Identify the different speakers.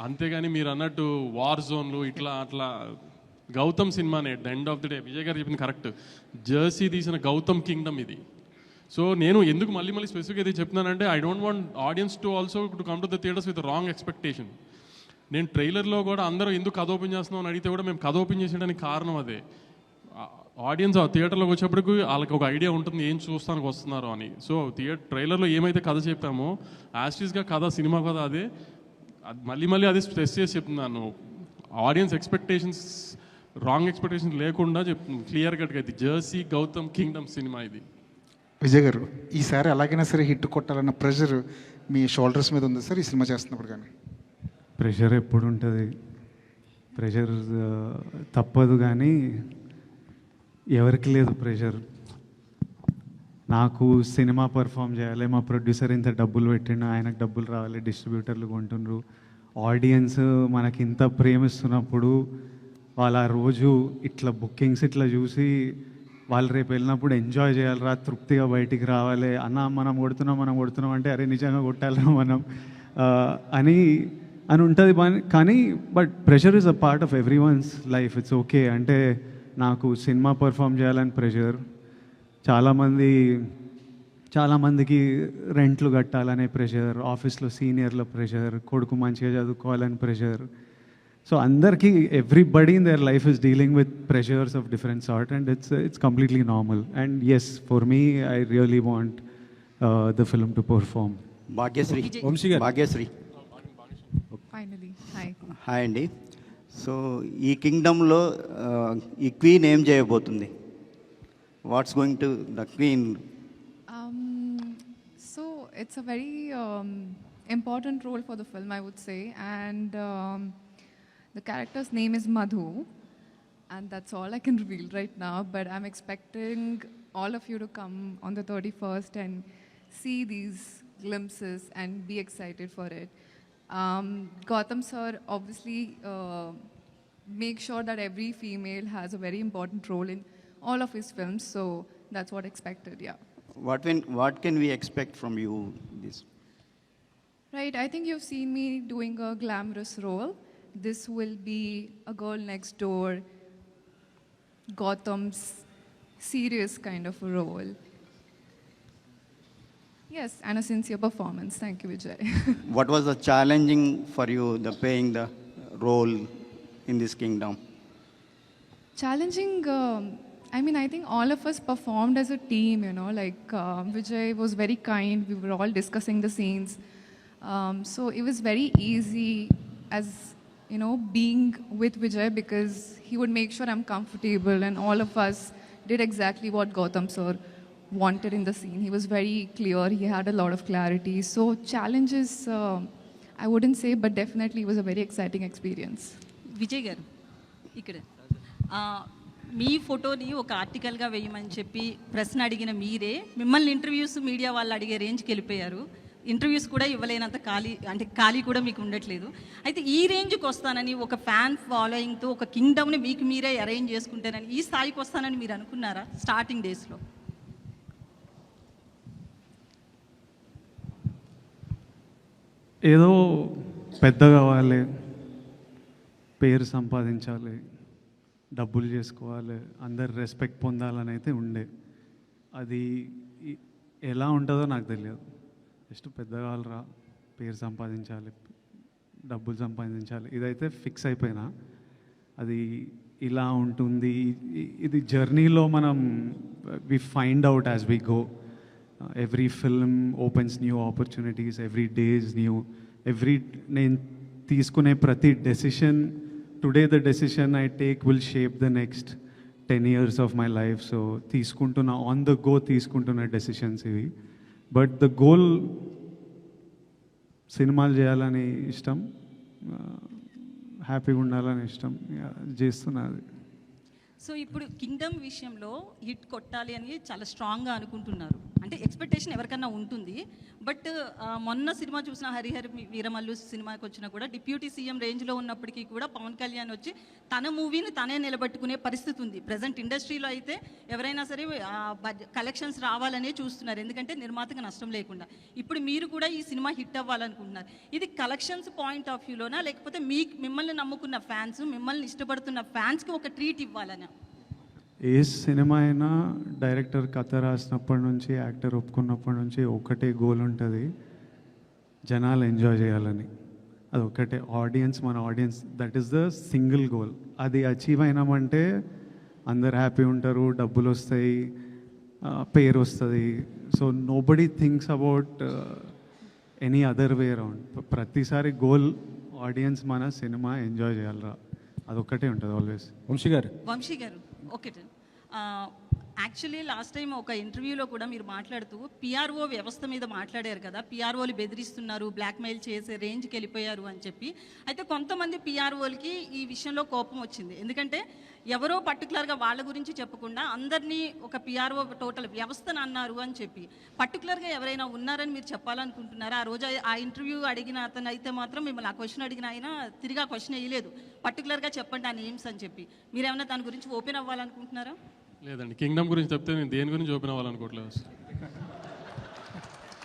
Speaker 1: అంతేగాని మీరు అన్నట్టు వార్ జోన్లు ఇట్లా అట్లా గౌతమ్ సినిమానే at the end of the day Vijay గారు చెప్పింది కరెక్ట్. జెర్సీ తీసిన గౌతమ్ కింగ్డమ్ ఇది. సో నేను ఎందుకు మళ్ళీ స్పెసిఫిక్గా ఇది చెప్తున్నానంటే I don't want audience to also to come to the theatres with wrong expectation. నేను ట్రైలర్లో కూడా అందరూ ఎందుకు కథ ఓపెన్ చేస్తున్నాం అని అడిగితే కూడా మేము కథ ఓపెన్ చేసేయడానికి కారణం అదే. ఆడియన్స్ ఆ థియేటర్లోకి వచ్చేప్పటికి వాళ్ళకి ఒక ఐడియా ఉంటుంది ఏం చూస్తానికి వస్తున్నారు అని. సో ట్రైలర్లో ఏమైతే కథ చెప్పామో యాస్టీస్గా కథ సినిమా కథ అదే. మళ్ళీ అదే స్ట్రెస్ చేసి చెప్తున్నాను. ఆడియన్స్ ఎక్స్పెక్టేషన్స్ రాంగ్ ఎక్స్పెక్టేషన్స్ లేకుండా చెప్తున్నాను క్లియర్ కట్గా. ఇది జెర్సీ గౌతమ్ కింగ్డమ్ సినిమా ఇది.
Speaker 2: విజయ్ గారు ఈసారి ఎలాగైనా సరే హిట్ కొట్టాలన్న ప్రెషర్ మీ షోల్డర్స్ మీద ఉంది సార్ ఈ సినిమా చేస్తున్నప్పుడు? కానీ
Speaker 3: ప్రెషర్ ఎప్పుడు ఉంటుంది, ప్రెషర్ తప్పదు, కానీ ఎవరికి లేదు ప్రెషర్. నాకు సినిమా పర్ఫామ్ చేయాలి, మా ప్రొడ్యూసర్ ఇంత డబ్బులు పెట్టిండు, ఆయనకు డబ్బులు రావాలి, డిస్ట్రిబ్యూటర్లు కొంటుండ్రు, ఆడియన్స్ మనకి ఇంత ప్రేమిస్తున్నప్పుడు వాళ్ళు ఆ రోజు ఇట్లా బుకింగ్స్ ఇట్లా చూసి వాళ్ళు రేపు వెళ్ళినప్పుడు ఎంజాయ్ చేయాలిరా, తృప్తిగా బయటికి రావాలి అన్న, మనం కొడుతున్నాం అంటే అరే నిజంగా కొట్టాలిరా మనం అని ఉంటుంది. కానీ but pressure is a part of every one's life. It's okay. అంటే నాకు సినిమా పర్ఫామ్ చేయాలని ప్రెషర్, చాలామందికి రెంట్లు కట్టాలనే ప్రెషర్, ఆఫీస్లో సీనియర్ల ప్రెషర్, కొడుకు మంచిగా చదువుకోవాలని ప్రెషర్. సో అందరికీ everybody in their life is dealing with pressures of different sort and it's completely normal. And yes, for me I really want the film to perform.
Speaker 4: Bhagyashree hi అండి. So ఈ కింగ్డమ్లో ఈ queen ఏం చేయబోతుంది? What's going to the queen?
Speaker 5: So it's a very important role for the film, I would say, and the character's name is Madhu, and that's all I can reveal right now, but I'm expecting all of you to come on the 31st and see these glimpses and be excited for it. Gautam sir obviously make sure that every female has a very important role in all of his films, so that's what expected. Yeah.
Speaker 4: What can we expect from you this?
Speaker 5: Right, I think you've seen me doing a glamorous role. This will be a girl next door, Gautam's serious kind of a role. Yes, and a sincere performance. Thank you, Vijay.
Speaker 4: What was the challenging for you, the playing the role in this kingdom?
Speaker 5: Challenging, I mean, I think all of us performed as a team, you know, like Vijay was very kind. We were all discussing the scenes. So it was very easy as, you know, being with Vijay because he would make sure I'm comfortable, and all of us did exactly what Gautam sir wanted in the scene. He was very clear. He had a lot of clarity. So challenges, I wouldn't say, but definitely it was a very exciting experience.
Speaker 6: Vijay గారు ఇక్కడ మీ ఫోటోని ఒక ఆర్టికల్గా వేయమని చెప్పి ప్రశ్న అడిగిన మీరే మిమ్మల్ని ఇంటర్వ్యూస్ మీడియా వాళ్ళు అడిగే రేంజ్కి వెళ్ళిపోయారు. ఇంటర్వ్యూస్ కూడా ఇవ్వలేనంత ఖాళీ కూడా మీకు ఉండట్లేదు. అయితే ఈ రేంజ్కి వస్తానని, ఒక ఫ్యాన్ ఫాలోయింగ్తో ఒక కింగ్డమ్ని మీకు మీరే అరేంజ్ చేసుకుంటానని, ఈ స్థాయికి వస్తానని మీరు అనుకున్నారా స్టార్టింగ్ డేస్లో?
Speaker 3: ఏదో పెద్ద కావాలి, పేరు సంపాదించాలి, డబ్బులు చేసుకోవాలి, అందరు రెస్పెక్ట్ పొందాలని అయితే ఉండే. అది ఎలా ఉంటుందో నాకు తెలియదు. జస్ట్ పెద్ద కావాలరా, పేరు సంపాదించాలి, డబ్బులు సంపాదించాలి, ఇదైతే ఫిక్స్ అయిపోయినా. అది ఇలా ఉంటుంది. ఇది జర్నీలో మనం we find out as we go. Every film opens new opportunities, every day is new. నేను తీసుకునే ప్రతి decision, today the decision I take will shape the next 10 years of my life. So on the go తీసుకుంటున్న decisions ఇవి. But the goal సినిమాలు చేయాలని ఇష్టం, హ్యాపీగా ఉండాలని ఇష్టం, చేస్తున్నది.
Speaker 6: సో ఇప్పుడు కింగ్డమ్ విషయంలో హిట్ కొట్టాలి అని చాలా స్ట్రాంగ్గా అనుకుంటున్నారు. అంటే అంటే ఎక్స్పెక్టేషన్ ఎవరికన్నా ఉంటుంది. బట్ మొన్న సినిమా చూసిన హరిహర వీరమల్లు సినిమాకి వచ్చినా కూడా డిప్యూటీ సీఎం రేంజ్లో ఉన్నప్పటికీ కూడా పవన్ కళ్యాణ్ వచ్చి తన మూవీని తనే నిలబెట్టుకునే పరిస్థితి ఉంది. ప్రజెంట్ ఇండస్ట్రీలో అయితే ఎవరైనా సరే కలెక్షన్స్ రావాలనే చూస్తున్నారు, ఎందుకంటే నిర్మాతకు నష్టం లేకుండా. ఇప్పుడు మీరు కూడా ఈ సినిమా హిట్ అవ్వాలనుకుంటున్నారు. ఇది కలెక్షన్స్ పాయింట్ ఆఫ్ వ్యూలోనా, లేకపోతే మిమ్మల్ని నమ్ముకున్న ఫ్యాన్స్, మిమ్మల్ని ఇష్టపడుతున్న ఫ్యాన్స్కి ఒక ట్రీట్ ఇవ్వాలనా?
Speaker 3: ఏ సినిమా అయినా డైరెక్టర్ కథ రాసినప్పటి నుంచి, యాక్టర్ ఒప్పుకున్నప్పటి నుంచి ఒకటే గోల్ ఉంటుంది, జనాలు ఎంజాయ్ చేయాలని. అది ఒకటే మన audience, that is the single goal. అది అచీవ్ అయినామంటే అందరు హ్యాపీ ఉంటారు, డబ్బులు వస్తాయి, పేరు వస్తుంది. So nobody thinks about any other way around. ప్రతిసారి గోల్ ఆడియన్స్ మన సినిమా ఎంజాయ్ చేయాలరా, అదొక్కటే ఉంటుంది ఆల్వేస్.
Speaker 7: వంశీ గారు
Speaker 6: ఓకే. యాక్చువల్లీ లాస్ట్ టైం ఒక ఇంటర్వ్యూలో కూడా మీరు మాట్లాడుతూ పిఆర్ఓ వ్యవస్థ మీద మాట్లాడారు కదా, పిఆర్ఓలు బెదిరిస్తున్నారు, బ్లాక్మెయిల్ చేసే రేంజ్కి వెళ్ళిపోయారు అని చెప్పి. అయితే కొంతమంది పిఆర్ఓలకి ఈ విషయంలో కోపం వచ్చింది, ఎందుకంటే ఎవరో పర్టికులర్గా వాళ్ళ గురించి చెప్పకుండా అందరినీ ఒక పిఆర్ఓ టోటల్ వ్యవస్థను అన్నారు అని చెప్పి. పర్టికులర్గా ఎవరైనా ఉన్నారని మీరు చెప్పాలనుకుంటున్నారా? ఆ రోజు ఆ ఇంటర్వ్యూ అడిగిన అతను అయితే మాత్రం మిమ్మల్ని ఆ క్వశ్చన్ అడిగిన ఆయన తిరిగి ఆ క్వశ్చన్ వేయలేదు, పర్టికులర్గా చెప్పండి ఆ నేమ్స్ అని చెప్పి. మీరేమైనా దాని గురించి ఓపెన్ అవ్వాలనుకుంటున్నారా?
Speaker 1: లేదండి, కింగ్డమ్ గురించి చెప్తే నేను దేని గురించి ఓపెన్ అవ్వాలనుకోవట్లేదు.